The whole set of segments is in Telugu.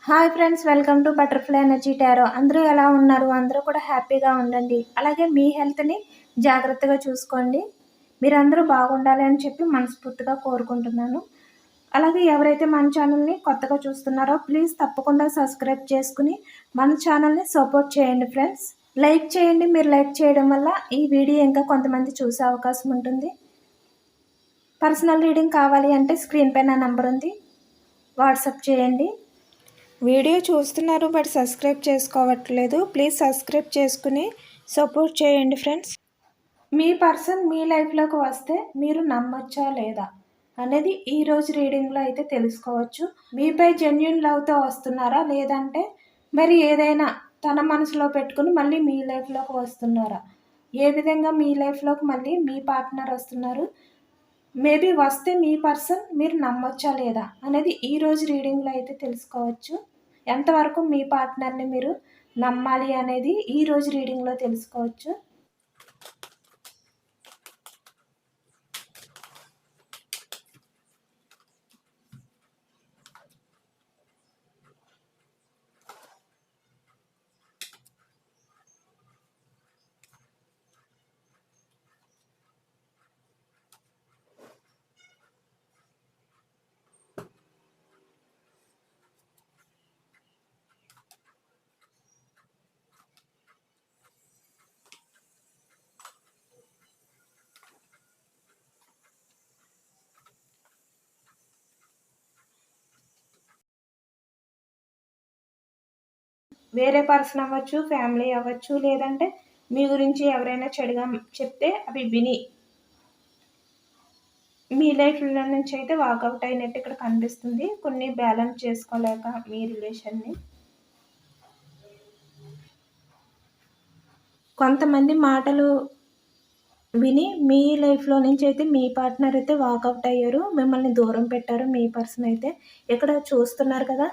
Hi friends, welcome to butterfly energy tarot. అందరూ ఎలా ఉన్నారు? అందరూ కూడా హ్యాపీగా ఉండండి. అలాగే మీ హెల్త్ని జాగ్రత్తగా చూసుకోండి. మీరందరూ బాగుండాలి అని చెప్పి మనస్ఫూర్తిగా కోరుకుంటున్నాను. అలాగే ఎవరైతే మన ఛానల్ని కొత్తగా చూస్తున్నారో ప్లీజ్ తప్పకుండా సబ్స్క్రైబ్ చేసుకుని మన ఛానల్ని సపోర్ట్ చేయండి ఫ్రెండ్స్. లైక్ చేయండి. మీరు లైక్ చేయడం వల్ల ఈ వీడియో ఇంకా కొంతమంది చూసే అవకాశం ఉంటుంది. పర్సనల్ రీడింగ్ కావాలి అంటే స్క్రీన్ పైన నంబర్ ఉంది, వాట్సాప్ చేయండి. వీడియో చూస్తున్నారు బట్ సబ్స్క్రైబ్ చేసుకోవట్లేదు. ప్లీజ్ సబ్స్క్రైబ్ చేసుకుని సపోర్ట్ చేయండి ఫ్రెండ్స్. మీ పర్సన్ మీ లైఫ్లోకి వస్తే మీరు నమ్మొచ్చా లేదా అనేది ఈరోజు రీడింగ్లో అయితే తెలుసుకోవచ్చు. మీపై జెన్యూన్ లవ్తో వస్తున్నారా, లేదంటే మరి ఏదైనా తన మనసులో పెట్టుకుని మళ్ళీ మీ లైఫ్లోకి వస్తున్నారా, ఏ విధంగా మీ లైఫ్లోకి మళ్ళీ మీ పార్ట్నర్ వస్తున్నారు, మేబీ వస్తే మీ పర్సన్ మీరు నమ్మొచ్చా లేదా అనేది ఈరోజు రీడింగ్లో అయితే తెలుసుకోవచ్చు. ఎంతవరకు మీ పార్ట్నర్ని మీరు నమ్మాలి అనేది ఈరోజు రీడింగ్లో తెలుసుకోవచ్చు. వేరే పర్సన్ అవ్వచ్చు, ఫ్యామిలీ అవ్వచ్చు, లేదంటే మీ గురించి ఎవరైనా చెడుగా చెప్తే అవి విని మీ లైఫ్లో నుంచి అయితే వాకౌట్ అయినట్టు ఇక్కడ కనిపిస్తుంది. కొన్ని బ్యాలెన్స్ చేసుకోలేక మీ రిలేషన్ని కొంతమంది మాటలు విని మీ లైఫ్లో నుంచి అయితే మీ పార్ట్నర్ అయితే వాకౌట్ అయ్యారు, మిమ్మల్ని దూరం పెట్టారు. మీ పర్సన్ అయితే ఇక్కడ చూస్తున్నారు కదా,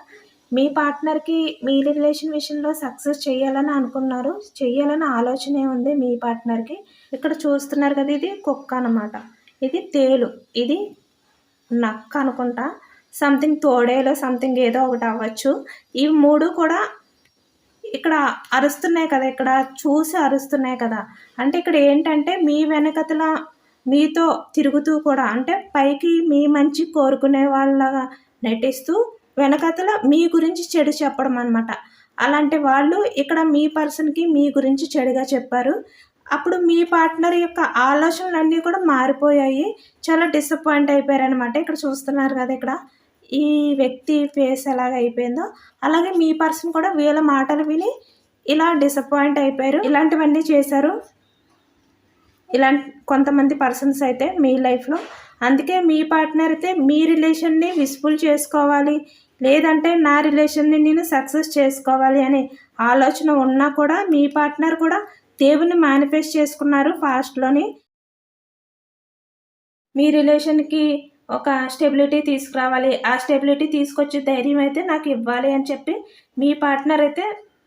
మీ పార్ట్నర్కి మీ రిలేషన్ విషయంలో సక్సెస్ చేయాలని అనుకున్నారు, చేయాలని ఆలోచనే ఉంది మీ పార్ట్నర్కి. ఇక్కడ చూస్తున్నారు కదా, ఇది కుక్క అనమాట, ఇది తేలు, ఇది నక్క అనుకుంటా, సంథింగ్ తోడేలో సంథింగ్ ఏదో ఒకటి అవ్వచ్చు. ఈ మూడు కూడా ఇక్కడ అరుస్తున్నాయి కదా, ఇక్కడ చూసి అరుస్తున్నాయి కదా. అంటే ఇక్కడ ఏంటంటే మీ వెనకతల మీతో తిరుగుతూ కూడా, అంటే పైకి మీ మంచి కోరుకునే వాళ్ళగా నటిస్తూ వెనకతల మీ గురించి చెడు చెప్పడం అనమాట. అలాంటి వాళ్ళు ఇక్కడ మీ పర్సన్కి మీ గురించి చెడుగా చెప్పారు. అప్పుడు మీ పార్ట్నర్ యొక్క ఆలోచనలన్నీ కూడా మారిపోయాయి, చాలా డిసప్పాయింట్ అయిపోయారనమాట. ఇక్కడ చూస్తున్నారు కదా, ఇక్కడ ఈ వ్యక్తి ఫేస్ ఎలాగ అయిపోయిందో అలాగే మీ పర్సన్ కూడా వీళ్ళ మాటలు విని ఇలా డిసప్పాయింట్ అయిపోయారు. ఇలాంటివన్నీ చేశారు ఇలాంటి కొంతమంది పర్సన్స్ అయితే మీ లైఫ్లో. అందుకే మీ పార్ట్నర్ అయితే మీ రిలేషన్ని విస్ఫుల్ చేసుకోవాలి, లేదంటే నా రిలేషన్ని నేను సక్సెస్ చేసుకోవాలి అనే ఆలోచన ఉన్నా కూడా మీ పార్ట్నర్ కూడా దేవుని మేనిఫెస్ట్ చేసుకున్నారు ఫాస్ట్లోని. మీ రిలేషన్కి ఒక స్టెబిలిటీ తీసుకురావాలి, ఆ స్టెబిలిటీ తీసుకొచ్చే ధైర్యం అయితే నాకు ఇవ్వాలి అని చెప్పి మీ పార్ట్నర్ అయితే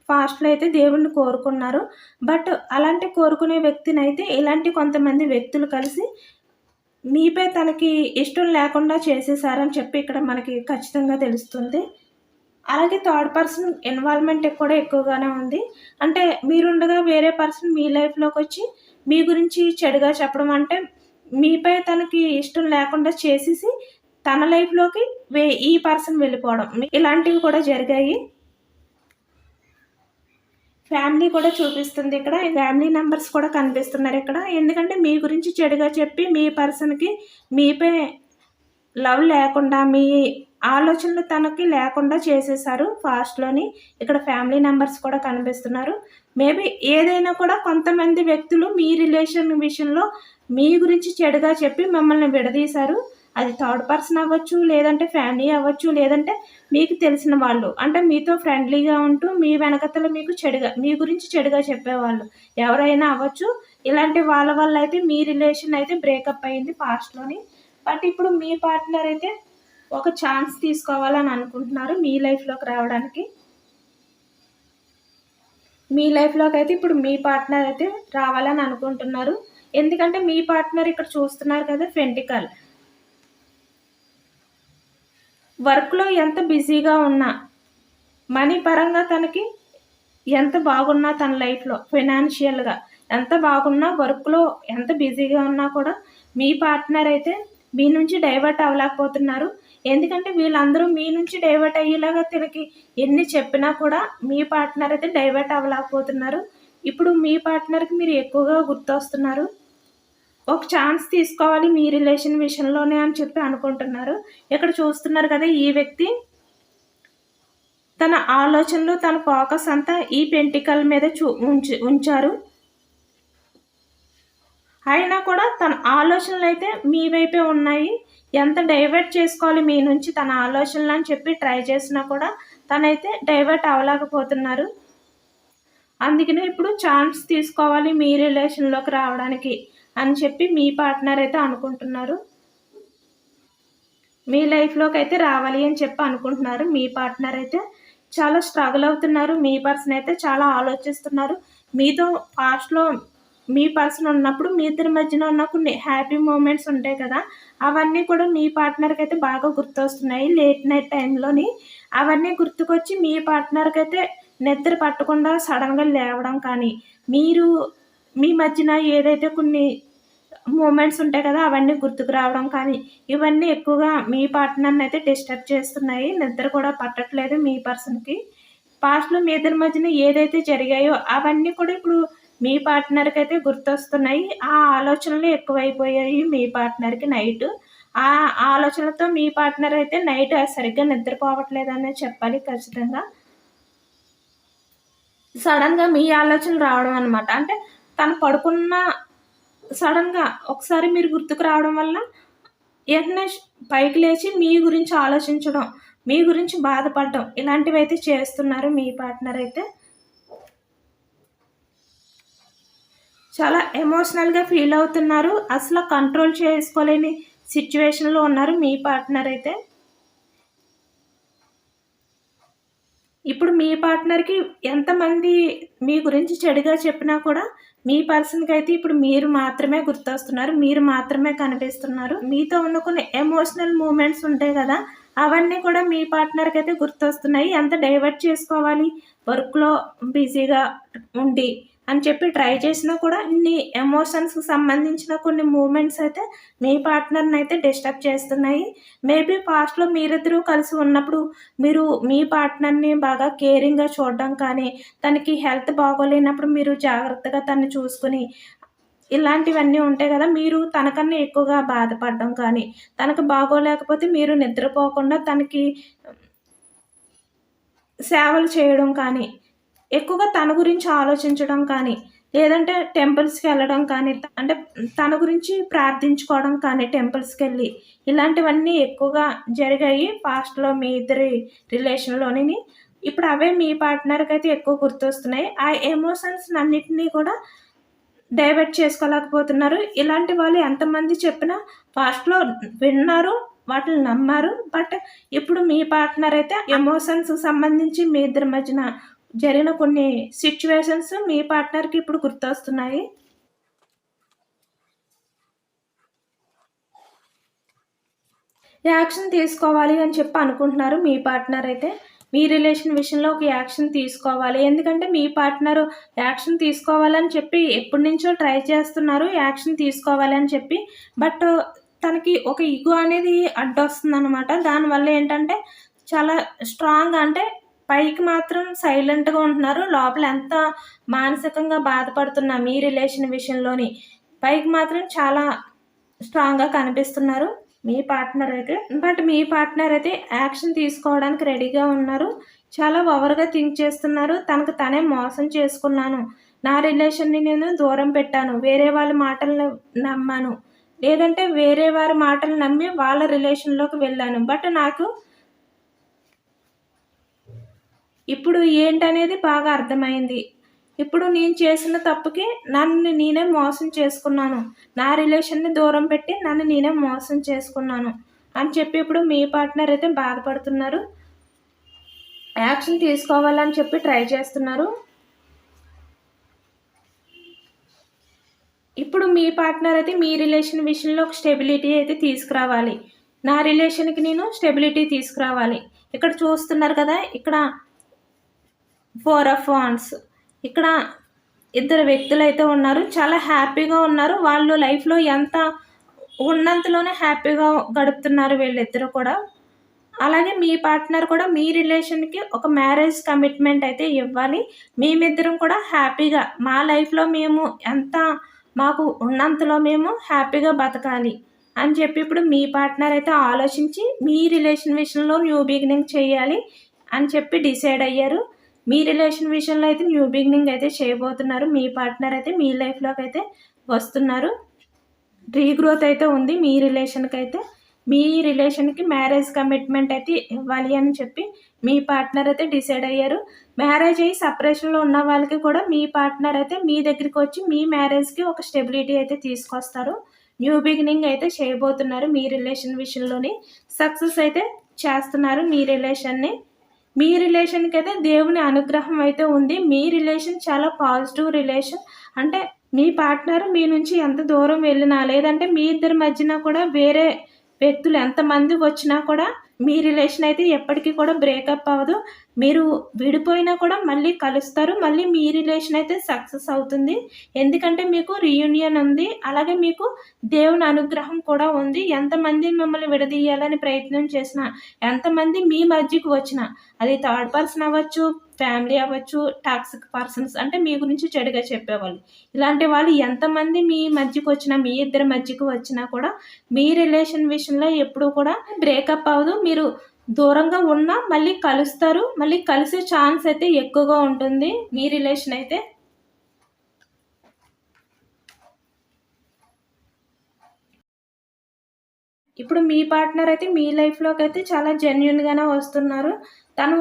ఫాస్ట్లో అయితే దేవుణ్ణి కోరుకున్నారు. బట్ అలాంటి కోరుకునే వ్యక్తిని అయితే ఇలాంటి కొంతమంది వ్యక్తులు కలిసి మీపై తనకి ఇష్టం లేకుండా చేసేసారని చెప్పి ఇక్కడ మనకి ఖచ్చితంగా తెలుస్తుంది. అలాగే థర్డ్ పర్సన్ ఇన్వాల్వ్మెంట్ కూడా ఎక్కువగానే ఉంది. అంటే మీరుండగా వేరే పర్సన్ మీ లైఫ్లోకి వచ్చి మీ గురించి చెడుగా చెప్పడం, అంటే మీపై తనకి ఇష్టం లేకుండా చేసేసి తన లైఫ్లోకి ఈ పర్సన్ వెళ్ళిపోవడం, ఇలాంటివి కూడా జరిగాయి. ఫ్యామిలీ కూడా చూపిస్తుంది ఇక్కడ, ఫ్యామిలీ మెంబర్స్ కూడా కనిపిస్తున్నారు ఇక్కడ. ఎందుకంటే మీ గురించి చెడుగా చెప్పి మీ పర్సన్కి మీపై లవ్ లేకుండా, మీ ఆలోచనలు తనకి లేకుండా చేసేసారు ఫాస్ట్లోని. ఇక్కడ ఫ్యామిలీ మెంబర్స్ కూడా కనిపిస్తున్నారు. మేబీ ఏదైనా కూడా కొంతమంది వ్యక్తులు మీ రిలేషన్ విషయంలో మీ గురించి చెడుగా చెప్పి మిమ్మల్ని విడదీశారు. అది థర్డ్ పర్సన్ అవ్వచ్చు, లేదంటే ఫ్యామిలీ అవ్వచ్చు, లేదంటే మీకు తెలిసిన వాళ్ళు, అంటే మీతో ఫ్రెండ్లీగా ఉంటూ మీ వెనకతల మీకు చెడుగా మీ గురించి చెడుగా చెప్పేవాళ్ళు ఎవరైనా అవ్వచ్చు. ఇలాంటి వాళ్ళ వల్ల అయితే మీ రిలేషన్ అయితే బ్రేకప్ అయింది ఫాస్ట్లోని. బట్ ఇప్పుడు మీ పార్ట్నర్ అయితే ఒక ఛాన్స్ తీసుకోవాలని అనుకుంటున్నారు మీ లైఫ్లోకి రావడానికి. మీ లైఫ్లోకి అయితే ఇప్పుడు మీ పార్ట్నర్ అయితే రావాలని అనుకుంటున్నారు. ఎందుకంటే మీ పార్ట్నర్ ఇక్కడ చూస్తున్నారు కదా, పెంటికల్ వర్క్లో ఎంత బిజీగా ఉన్నా మనీ పరంగా తనకి ఎంత బాగున్నా తన లైఫ్లో ఫైనాన్షియల్గా ఎంత బాగున్నా, వర్క్లో ఎంత బిజీగా ఉన్నా కూడా మీ పార్ట్నర్ అయితే మీ నుంచి డైవర్ట్ అవ్వలేకపోతున్నారు. ఎందుకంటే వీళ్ళందరూ మీ నుంచి డైవర్ట్ అయ్యేలాగా తనకి ఎన్ని చెప్పినా కూడా మీ పార్ట్నర్ అయితే డైవర్ట్ అవ్వలేకపోతున్నారు. ఇప్పుడు మీ పార్ట్నర్కి మీరు ఎక్కువగా గుర్తొస్తున్నారు. ఒక ఛాన్స్ తీసుకోవాలి మీ రిలేషన్ విషయంలోనే అని చెప్పి అనుకుంటున్నారు. ఇక్కడ చూస్తున్నారు కదా, ఈ వ్యక్తి తన ఆలోచనలు, తన ఫోకస్ అంతా ఈ పెంటికల్ మీద ఉంచారు. అయినా కూడా తన ఆలోచనలు అయితే మీ వైపే ఉన్నాయి. ఎంత డైవర్ట్ చేసుకోవాలి మీ నుంచి తన ఆలోచనలు అని చెప్పి ట్రై చేసినా కూడా తనైతే డైవర్ట్ అవ్వలేకపోతున్నారు. అందుకనే ఇప్పుడు ఛాన్స్ తీసుకోవాలి మీ రిలేషన్లోకి రావడానికి అని చెప్పి మీ పార్ట్నర్ అయితే అనుకుంటున్నారు. మీ లైఫ్లోకి అయితే రావాలి అని చెప్పి అనుకుంటున్నారు. మీ పార్ట్నర్ అయితే చాలా స్ట్రగుల్ అవుతున్నారు. మీ పర్సన్ అయితే చాలా ఆలోచిస్తున్నారు. మీతో పాస్ట్లో మీ పర్సన్ ఉన్నప్పుడు మీ ఇద్దరి మధ్యన ఉన్న కొన్ని హ్యాపీ మూమెంట్స్ ఉంటాయి కదా, అవన్నీ కూడా మీ పార్ట్నర్కి అయితే బాగా గుర్తొస్తున్నాయి. లేట్ నైట్ టైంలోని అవన్నీ గుర్తుకొచ్చి మీ పార్ట్నర్కి అయితే నిద్ర పట్టకుండా సడన్గా లేవడం కానీ, మీరు మీ మధ్యన ఏదైతే కొన్ని మూమెంట్స్ ఉంటాయి కదా, అవన్నీ గుర్తుకు రావడం కానీ, ఇవన్నీ ఎక్కువగా మీ పార్ట్నర్ని అయితే డిస్టర్బ్ చేస్తున్నాయి. నిద్ర కూడా పట్టట్లేదు మీ పర్సన్కి. పాస్ట్లో మీ ఇద్దరి మధ్యన ఏదైతే జరిగాయో అవన్నీ కూడా ఇప్పుడు మీ పార్ట్నర్కి అయితే గుర్తొస్తున్నాయి. ఆ ఆలోచనలు ఎక్కువైపోయాయి మీ పార్ట్నర్కి నైట్. ఆ ఆలోచనలతో మీ పార్ట్నర్ అయితే నైట్ సరిగ్గా నిద్రపోవట్లేదనే చెప్పాలి ఖచ్చితంగా. సడన్గా మీ ఆలోచనలు రావడం అనమాట. అంటే తను పడుకున్న సడన్గా ఒకసారి మీరు గుర్తుకు రావడం వల్ల వెంటనే పైకి లేచి మీ గురించి ఆలోచించడం, మీ గురించి బాధపడడం, ఇలాంటివి అయితే చేస్తున్నారు మీ పార్ట్నర్ అయితే. చాలా ఎమోషనల్గా ఫీల్ అవుతున్నారు. అసలు కంట్రోల్ చేసుకోలేని సిచ్యువేషన్లో ఉన్నారు మీ పార్ట్నర్ అయితే. ఇప్పుడు మీ పార్ట్నర్కి ఎంతమంది మీ గురించి చెడుగా చెప్పినా కూడా మీ పర్సన్కి అయితే ఇప్పుడు మీరు మాత్రమే గుర్తొస్తున్నారు. మీరు మాత్రమే కనిపిస్తున్నారు. మీతో ఉన్న కొన్ని ఎమోషనల్ మూమెంట్స్ ఉంటాయి కదా, అవన్నీ కూడా మీ పార్ట్నర్కి అయితే గుర్తొస్తున్నాయి. ఎంత డైవర్ట్ చేసుకోవాలి వర్క్లో బిజీగా ఉండి అని చెప్పి ట్రై చేసినా కూడా ఇన్ని ఎమోషన్స్కి సంబంధించిన కొన్ని మూమెంట్స్ అయితే మీ పార్ట్నర్ని అయితే డిస్టర్బ్ చేస్తున్నాయి. మేబీ పాస్ట్లో మీరిద్దరూ కలిసి ఉన్నప్పుడు మీరు మీ పార్ట్నర్ని బాగా కేరింగ్గా చూడడం కానీ, తనకి హెల్త్ బాగోలేనప్పుడు మీరు జాగ్రత్తగా తనని చూసుకుని, ఇలాంటివన్నీ ఉంటాయి కదా, మీరు తనకన్నా ఎక్కువగా బాధపడడం కానీ, తనకు బాగోలేకపోతే మీరు నిద్రపోకుండా తనకి సేవలు చేయడం కానీ, ఎక్కువగా తన గురించి ఆలోచించడం కానీ, లేదంటే టెంపుల్స్‌కి వెళ్ళడం కానీ, అంటే తన గురించి ప్రార్థించుకోవడం కానీ టెంపుల్స్‌కెళ్ళి, ఇలాంటివన్నీ ఎక్కువగా జరిగాయి పాస్ట్‌లో మీ ఇద్దరి రిలేషన్‌లోని. ఇప్పుడు అవే మీ పార్ట్నర్‌కి అయితే ఎక్కువ గుర్తొస్తున్నాయి. ఆ ఎమోషన్స్‌నన్నిటిని కూడా డైవర్ట్ చేసుకోలేకపోతున్నారు. ఇలాంటి వాళ్ళు ఎంతమంది చెప్పినా ఫస్ట్‌లో విన్నారు, వాటిని నమ్మారు. బట్ ఇప్పుడు మీ పార్ట్నర్ అయితే ఎమోషన్స్ సంబంధించి మీ ఇద్దరి మధ్యన జరిగిన కొన్ని సిట్యుయేషన్స్ మీ పార్ట్నర్‌కి ఇప్పుడు గుర్తొస్తున్నాయి. యాక్షన్ తీసుకోవాలి అని చెప్పి అనుకుంటున్నారు మీ పార్ట్నర్ అయితే. మీ రిలేషన్ విషయంలో ఒక యాక్షన్ తీసుకోవాలి. ఎందుకంటే మీ పార్ట్నరు యాక్షన్ తీసుకోవాలని చెప్పి ఎప్పటినుంచో ట్రై చేస్తున్నారు. యాక్షన్ తీసుకోవాలి అని చెప్పి. బట్ తనకి ఒక ఇగో అనేది అడ్డొస్తుందనమాట. దానివల్ల ఏంటంటే చాలా స్ట్రాంగ్, అంటే పైకి మాత్రం సైలెంట్‌గా ఉంటున్నారు. లోపల ఎంత మానసికంగా బాధపడుతున్నా మీ రిలేషన్ విషయంలోని, పైకి మాత్రం చాలా స్ట్రాంగ్‌గా కనిపిస్తున్నారు మీ పార్ట్నర్ అయితే. బట్ మీ పార్ట్నర్ అయితే యాక్షన్ తీసుకోవడానికి రెడీగా ఉన్నారు. చాలా ఓవర్‌గా థింక్ చేస్తున్నారు. తనకు తనే మోసం చేసుకున్నాను. నా రిలేషన్‌ని నేను దూరం పెట్టాను. వేరే వాళ్ళ మాటలను నమ్మాను. లేదంటే వేరే వారి మాటలు నమ్మి వాళ్ళ రిలేషన్‌లోకి వెళ్ళాను. బట్ నాకు ఇప్పుడు ఏంటనేది బాగా అర్థమైంది. ఇప్పుడు నేను చేసిన తప్పుకి నన్ను నేనే మోసం చేసుకున్నాను. నా రిలేషన్‌ని దూరం పెట్టి నన్ను నేనే మోసం చేసుకున్నాను అని చెప్పి ఇప్పుడు మీ పార్ట్నర్ అయితే బాధపడుతున్నారు. యాక్షన్ తీసుకోవాలని చెప్పి ట్రై చేస్తున్నారు. ఇప్పుడు మీ పార్ట్నర్ అయితే మీ రిలేషన్ విషయంలో ఒక స్టెబిలిటీ అయితే తీసుకురావాలి. నా రిలేషన్‌కి నేను స్టెబిలిటీ తీసుకురావాలి. ఇక్కడ చూస్తున్నారు కదా, ఇక్కడ ఫోర్ ఆఫ్ వాండ్స్. ఇక్కడ ఇద్దరు వ్యక్తులైతే ఉన్నారు. చాలా హ్యాపీగా ఉన్నారు. వాళ్ళు లైఫ్‌లో ఎంత ఉన్నంతలోనే హ్యాపీగా గడుపుతున్నారు వీళ్ళిద్దరూ కూడా. అలాగే మీ పార్ట్నర్ కూడా మీ రిలేషన్‌కి ఒక మ్యారేజ్ కమిట్మెంట్ అయితే ఇవ్వాలి. మేమిద్దరం కూడా హ్యాపీగా మా లైఫ్‌లో మేము ఎంత మాకు ఉన్నంతలో మేము హ్యాపీగా బతకాలి అని చెప్పి ఇప్పుడు మీ పార్ట్నర్ అయితే ఆలోచించి మీ రిలేషన్ విషయంలో న్యూ బిగినింగ్ చేయాలి అని చెప్పి డిసైడ్ అయ్యారు. మీ రిలేషన్ విషయంలో అయితే న్యూ బిగినింగ్ అయితే చేయబోతున్నారు. మీ పార్ట్నర్ అయితే మీ లైఫ్‌లోకి అయితే వస్తున్నారు. రీగ్రోత్ అయితే ఉంది మీ రిలేషన్‌కైతే. మీ రిలేషన్‌కి మ్యారేజ్ కమిట్మెంట్ అయితే ఇవ్వాలి అని చెప్పి మీ పార్ట్నర్ అయితే డిసైడ్ అయ్యారు. మ్యారేజ్ అయ్యి సెపరేషన్‌లో ఉన్న వాళ్ళకి కూడా మీ పార్ట్నర్ అయితే మీ దగ్గరికి వచ్చి మీ మ్యారేజ్‌కి ఒక స్టెబిలిటీ అయితే తీసుకొస్తారు. న్యూ బిగినింగ్ అయితే చేయబోతున్నారు మీ రిలేషన్ విషయంలోని. సక్సెస్ అయితే చేస్తున్నారు మీ రిలేషన్‌ని. మీ రిలేషన్‌కి అయితే దేవుని అనుగ్రహం అయితే ఉంది. మీ రిలేషన్ చాలా పాజిటివ్ రిలేషన్. అంటే మీ పార్ట్నర్ మీ నుంచి ఎంత దూరం వెళ్ళినా, లేదంటే మీ ఇద్దరి మధ్యన కూడా వేరే వ్యక్తులు ఎంతమంది వచ్చినా కూడా మీ రిలేషన్ అయితే ఎప్పటికీ కూడా బ్రేకప్ అవ్వదు. మీరు విడిపోయినా కూడా మళ్ళీ కలుస్తారు. మళ్ళీ మీ రిలేషన్ అయితే సక్సెస్ అవుతుంది. ఎందుకంటే మీకు రీయూనియన్ ఉంది. అలాగే మీకు దేవుని అనుగ్రహం కూడా ఉంది. ఎంతమంది మిమ్మల్ని విడదీయాలని ప్రయత్నం చేసినా, ఎంతమంది మీ మధ్యకు వచ్చినా, అది థర్డ్ పర్సన్ అవ్వచ్చు, ఫ్యామిలీ అవ్వచ్చు, టాక్సిక్ పర్సన్స్ అంటే మీ గురించి చెడుగా చెప్పేవాళ్ళు. ఇలాంటి వాళ్ళు ఎంతమంది మీ మధ్యకు వచ్చినా, మీ ఇద్దరి మధ్యకు వచ్చినా కూడా మీ రిలేషన్ విషయంలో ఎప్పుడూ కూడా బ్రేకప్ అవ్వదు. మీరు దూరంగా ఉన్నా మళ్ళీ కలుస్తారు. మళ్ళీ కలిసే ఛాన్స్ అయితే ఎక్కువగా ఉంటుంది మీ రిలేషన్ అయితే. ఇప్పుడు మీ పార్ట్నర్ అయితే మీ లైఫ్‌లోకి అయితే చాలా జెన్యూన్‌గానే వస్తున్నారు. తను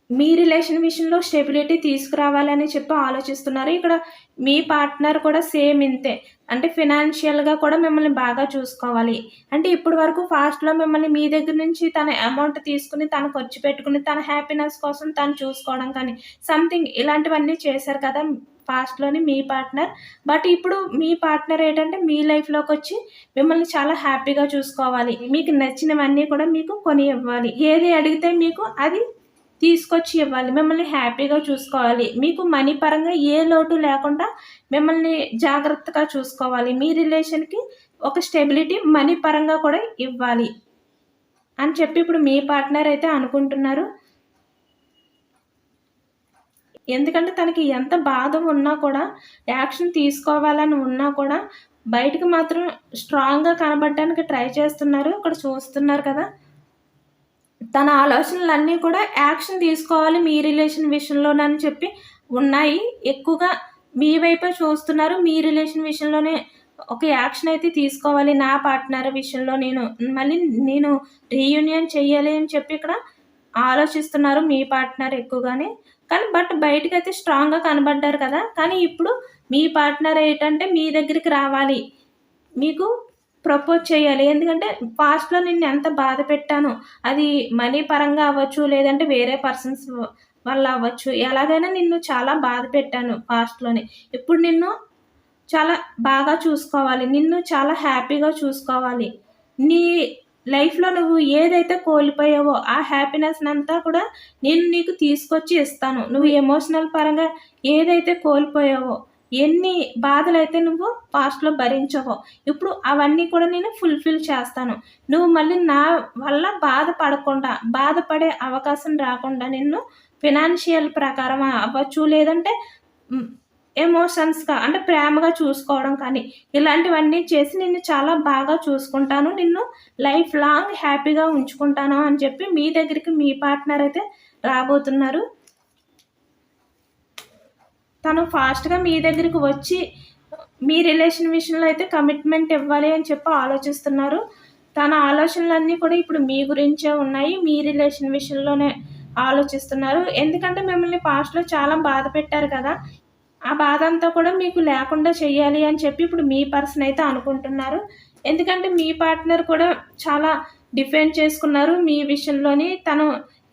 మీ రిలేషన్ విషయంలో స్టెబిలిటీ తీసుకురావాలని చెప్పి ఆలోచిస్తున్నారు. ఇక్కడ మీ పార్ట్నర్ కూడా సేమ్ ఇంతే. అంటే ఫినాన్షియల్‌గా కూడా మిమ్మల్ని బాగా చూసుకోవాలి. అంటే ఇప్పటి వరకు ఫాస్ట్‌లో మిమ్మల్ని మీ దగ్గర నుంచి తన అమౌంట్ తీసుకొని, తను ఖర్చు పెట్టుకొని, తన హ్యాపీనెస్ కోసం తను చూసుకోవడం కానీ, సంథింగ్ ఇలాంటివన్నీ చేశారు కదా! పాస్ట్‌లోని మీ పార్ట్నర్. బట్ ఇప్పుడు మీ పార్ట్నర్ ఏంటంటే మీ లైఫ్‌లోకొచ్చి మిమ్మల్ని చాలా హ్యాపీగా చూసుకోవాలి. మీకు నచ్చినవన్నీ కూడా మీకు కొని ఇవ్వాలి. ఏది అడిగితే మీకు అది తీసుకొచ్చి ఇవ్వాలి. మిమ్మల్ని హ్యాపీగా చూసుకోవాలి. మీకు మనీ పరంగా ఏ లోటు లేకుండా మిమ్మల్ని జాగ్రత్తగా చూసుకోవాలి. మీ రిలేషన్‌కి ఒక స్టెబిలిటీ మనీ పరంగా కూడా ఇవ్వాలి అని చెప్పి ఇప్పుడు మీ పార్ట్నర్ అయితే అనుకుంటున్నారు. ఎందుకంటే తనకి ఎంత బాధ ఉన్నా కూడా, యాక్షన్ తీసుకోవాలని ఉన్నా కూడా బయటకి మాత్రం స్ట్రాంగ్‌గా కనపడడానికి ట్రై చేస్తున్నారు. ఇక్కడ చూస్తున్నారు కదా! తన ఆలోచనలన్నీ కూడా యాక్షన్ తీసుకోవాలి మీ రిలేషన్ విషయంలోనని చెప్పి ఉన్నాయి. ఎక్కువగా మీ వైపే చూస్తున్నారు. మీ రిలేషన్ విషయంలోనే ఒక యాక్షన్ అయితే తీసుకోవాలి. నా పార్ట్నర్ విషయంలో నేను రీయూనియన్ చెయ్యాలి అని చెప్పి ఇక్కడ ఆలోచిస్తున్నారు మీ పార్ట్నర్ ఎక్కువగానే. కానీ బయటకైతే స్ట్రాంగ్‌గా కనబడ్డారు కదా! కానీ ఇప్పుడు మీ పార్ట్నర్ ఏంటంటే మీ దగ్గరికి రావాలి. మీకు ప్రపోజ్ చేయాలి. ఎందుకంటే పాస్ట్‌లో నిన్ను ఎంత బాధ పెట్టానో, అది మనీ పరంగా అవ్వచ్చు, లేదంటే వేరే పర్సన్స్ వల్ల అవ్వచ్చు. ఎలాగైనా నిన్ను చాలా బాధ పెట్టాను పాస్ట్‌లోనే. ఇప్పుడు నిన్ను చాలా బాగా చూసుకోవాలి. నిన్ను చాలా హ్యాపీగా చూసుకోవాలి. నీ లైఫ్‌లో నువ్వు ఏదైతే కోల్పోయావో ఆ హ్యాపీనెస్‌నంతా కూడా నేను నీకు తీసుకొచ్చి ఇస్తాను. నువ్వు ఎమోషనల్ పరంగా ఏదైతే కోల్పోయావో, ఎన్ని బాధలైతే నువ్వు పాస్ట్‌లో భరించావో, ఇప్పుడు అవన్నీ కూడా నేను ఫుల్‌ఫిల్ చేస్తాను. నువ్వు మళ్ళీ నా వల్ల బాధపడకుండా, బాధపడే అవకాశం రాకుండా నిన్ను ఫినాన్షియల్ ప్రకారం అవ్వచ్చు, లేదంటే హ్మ్. ఎమోషన్స్‌గా అంటే ప్రేమగా చూసుకోవడం కానీ, ఇలాంటివన్నీ చేసి నిన్ను చాలా బాగా చూసుకుంటాను. నిన్ను లైఫ్ లాంగ్ హ్యాపీగా ఉంచుకుంటాను అని చెప్పి మీ దగ్గరికి మీ పార్ట్నర్ అయితే రాబోతున్నారు. తను ఫాస్ట్‌గా మీ దగ్గరికి వచ్చి మీ రిలేషన్ విషయంలో అయితే కమిట్మెంట్ ఇవ్వాలి అని చెప్పి ఆలోచిస్తున్నారు. తన ఆలోచనలన్నీ కూడా ఇప్పుడు మీ గురించే ఉన్నాయి. మీ రిలేషన్ విషయంలోనే ఆలోచిస్తున్నారు. ఎందుకంటే మిమ్మల్ని పాస్ట్‌లో చాలా బాధ పెట్టారు కదా! ఆ బాధంతా కూడా మీకు లేకుండా చెయ్యాలి అని చెప్పి ఇప్పుడు మీ పర్సన్ అయితే అనుకుంటున్నారు. ఎందుకంటే మీ పార్ట్నర్ కూడా చాలా డిఫెండ్ చేసుకున్నారు మీ విషయంలోని. తను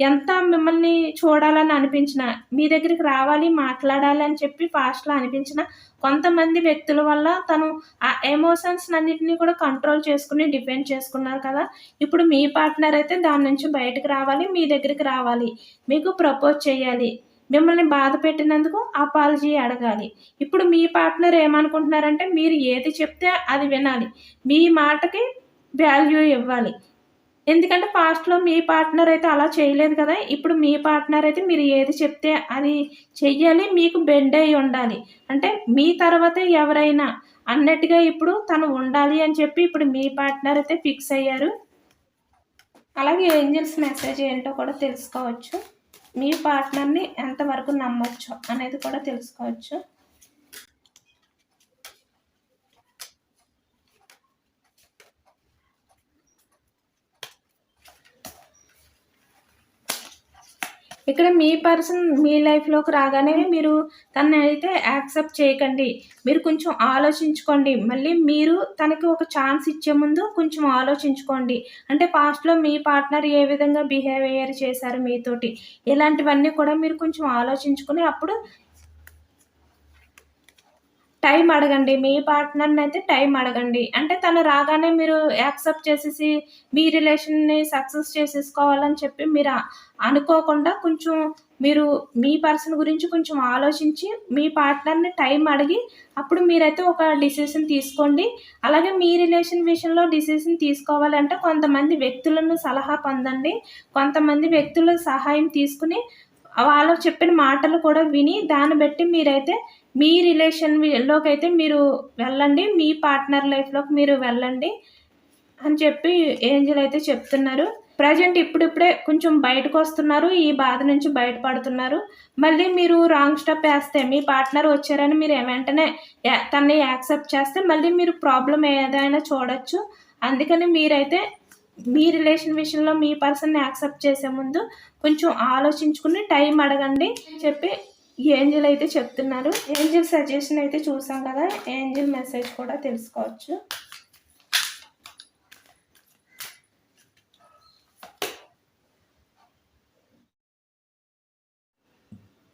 ఎంత మిమ్మల్ని చూడాలని అనిపించినా, మీ దగ్గరికి రావాలి, మాట్లాడాలి అని చెప్పి పాస్ట్‌లో అనిపించినా, కొంతమంది వ్యక్తుల వల్ల తను ఆ ఎమోషన్స్‌నన్నిటిని కూడా కంట్రోల్ చేసుకొని డిఫెండ్ చేసుకున్నారు కదా! ఇప్పుడు మీ పార్ట్నర్ అయితే దాని నుంచి బయటకి రావాలి, మీ దగ్గరికి రావాలి, మీకు ప్రపోజ్ చేయాలి. మిమ్మల్ని బాధ పెట్టినందుకు అపాలజీ అడగాలి. ఇప్పుడు మీ పార్ట్నర్ ఏమనుకుంటున్నారంటే, మీరు ఏది చెప్తే అది వినాలి. మీ మాటకి వాల్యూ ఇవ్వాలి. ఎందుకంటే పాస్ట్‌లో మీ పార్ట్నర్ అయితే అలా చేయలేదు కదా! ఇప్పుడు మీ పార్ట్నర్ అయితే మీరు ఏది చెప్తే అది చెయ్యాలి. మీకు బెండ్ అయ్యి ఉండాలి. అంటే మీ తర్వాతే ఎవరైనా అన్నట్టుగా ఇప్పుడు తను ఉండాలి అని చెప్పి ఇప్పుడు మీ పార్ట్నర్ అయితే ఫిక్స్ అయ్యారు. అలాగే ఏంజెల్స్ మెసేజ్ ఏంటో కూడా తెలుసుకోవచ్చు. మీ పార్ట్నర్‌ని ఎంతవరకు నమ్మొచ్చు అనేది కూడా తెలుసుకోవచ్చు. ఇక్కడ మీ పర్సన్ మీ లైఫ్‌లోకి రాగానే మీరు తననైతే యాక్సెప్ట్ చేయకండి. మీరు కొంచెం ఆలోచించుకోండి. మళ్ళీ మీరు తనకి ఒక ఛాన్స్ ఇచ్చే ముందు కొంచెం ఆలోచించుకోండి. అంటే పాస్ట్‌లో మీ పార్ట్నర్ ఏ విధంగా బిహేవియర్ చేశారు మీతోటి, ఇలాంటివన్నీ కూడా మీరు కొంచెం ఆలోచించుకొని అప్పుడు టైం అడగండి. మీ పార్ట్నర్‌నయితే టైం అడగండి. అంటే తను రాగానే మీరు యాక్సెప్ట్ చేసేసి మీ రిలేషన్‌ని సక్సెస్ చేసేసుకోవాలని చెప్పి మీరు అనుకోకుండా కొంచెం మీరు మీ పర్సన్ గురించి కొంచెం ఆలోచించి మీ పార్ట్నర్‌ని టైం అడిగి అప్పుడు మీరైతే ఒక డిసిషన్ తీసుకోండి. అలాగే మీ రిలేషన్ విషయంలో డిసిషన్ తీసుకోవాలంటే కొంతమంది వ్యక్తులను సలహా పొందండి. కొంతమంది వ్యక్తుల సహాయం తీసుకొని వాళ్ళు చెప్పిన మాటలు కూడా విని దాన్ని బట్టి మీరైతే మీ లోకైతే మీరు వెళ్ళండి. మీ పార్ట్నర్ లైఫ్‌లోకి మీరు వెళ్ళండి అని చెప్పి ఏంజెల్ అయితే చెప్తున్నారు. ప్రెజెంట్ ఇప్పుడిప్పుడే కొంచెం బయటకొస్తున్నారు. ఈ బాధ నుంచి బయటపడుతున్నారు. మళ్ళీ మీరు రాంగ్ స్టెప్ ఏస్తే మీ పార్ట్నర్ వచ్చారని మీరు వెంటనే తనని యాక్సెప్ట్ చేస్తే మళ్ళీ మీరు ప్రాబ్లమ్ ఏదైనా చూడొచ్చు. అందుకని మీరైతే మీ రిలేషన్ విషయంలో మీ పర్సన్‌ని యాక్సెప్ట్ చేసే ముందు కొంచెం ఆలోచించుకుని టైం అడగండి అని చెప్పి ఏంజెల్ అయితే చెప్తున్నారు. ఏంజెల్ సజెషన్ అయితే చూసాం కదా! ఏంజెల్ మెసేజ్ కూడా తెలుసుకోవచ్చు.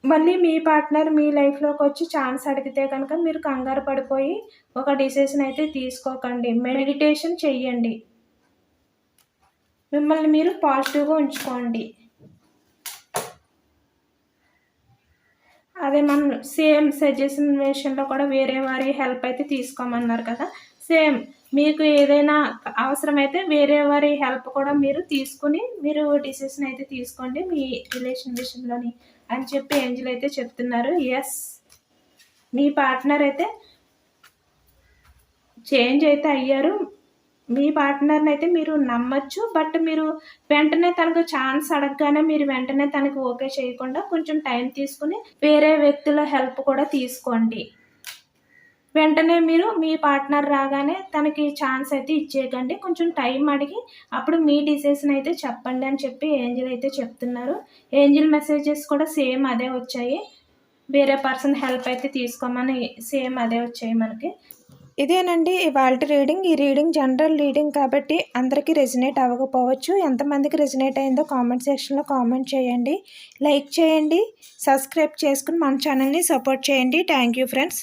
మళ్ళీ మీ పార్ట్నర్ మీ లైఫ్‌లోకొచ్చి ఛాన్స్ అడిగితే కనుక మీరు కంగారు పడిపోయి ఒక డిసిషన్ అయితే తీసుకోకండి. మెడిటేషన్ చెయ్యండి. మిమ్మల్ని మీరు పాజిటివ్‌గా ఉంచుకోండి. అదే మనం సేమ్ సజెషన్ విషయంలో కూడా వేరే వారి హెల్ప్ అయితే తీసుకోమన్నారు కదా! సేమ్ మీకు ఏదైనా అవసరమైతే వేరే వారి హెల్ప్ కూడా మీరు తీసుకొని మీరు డిసిషన్ అయితే తీసుకోండి మీ రిలేషన్ విషయంలోని అని చెప్పి ఏంజెల్ అయితే చెప్తున్నారు. యెస్, మీ పార్ట్నర్ అయితే చేంజ్ అయితే అయ్యారు. మీ పార్ట్నర్‌ని అయితే మీరు నమ్మొచ్చు. బట్ మీరు వెంటనే తనకు ఛాన్స్ అడగగానే మీరు వెంటనే తనకి ఓకే చేయకుండా కొంచెం టైం తీసుకొని వేరే వ్యక్తుల హెల్ప్ కూడా తీసుకోండి. వెంటనే మీరు మీ పార్ట్నర్ రాగానే తనకి ఛాన్స్ అయితే ఇచ్చేయకండి. కొంచెం టైం అడిగి అప్పుడు మీ డిసిషన్ అయితే చెప్పండి అని చెప్పి ఏంజెల్ అయితే చెప్తున్నారు. ఏంజెల్ మెసేజెస్ కూడా సేమ్ అదే వచ్చాయి. వేరే పర్సన్ హెల్ప్ అయితే తీసుకోమని సేమ్ అదే వచ్చాయి మనకి. ఇదేనండి ఇవాల్టి రీడింగ్. ఈ రీడింగ్ జనరల్ రీడింగ్ కాబట్టి అందరికీ రెజినేట్ అవ్వకపోవచ్చు. ఎంతమందికి రెజినేట్ అయిందో కామెంట్ సెక్షన్‌లో కామెంట్ చేయండి. లైక్ చేయండి. సబ్స్క్రైబ్ చేసుకొని మన ఛానల్‌ని సపోర్ట్ చేయండి. Thank you friends.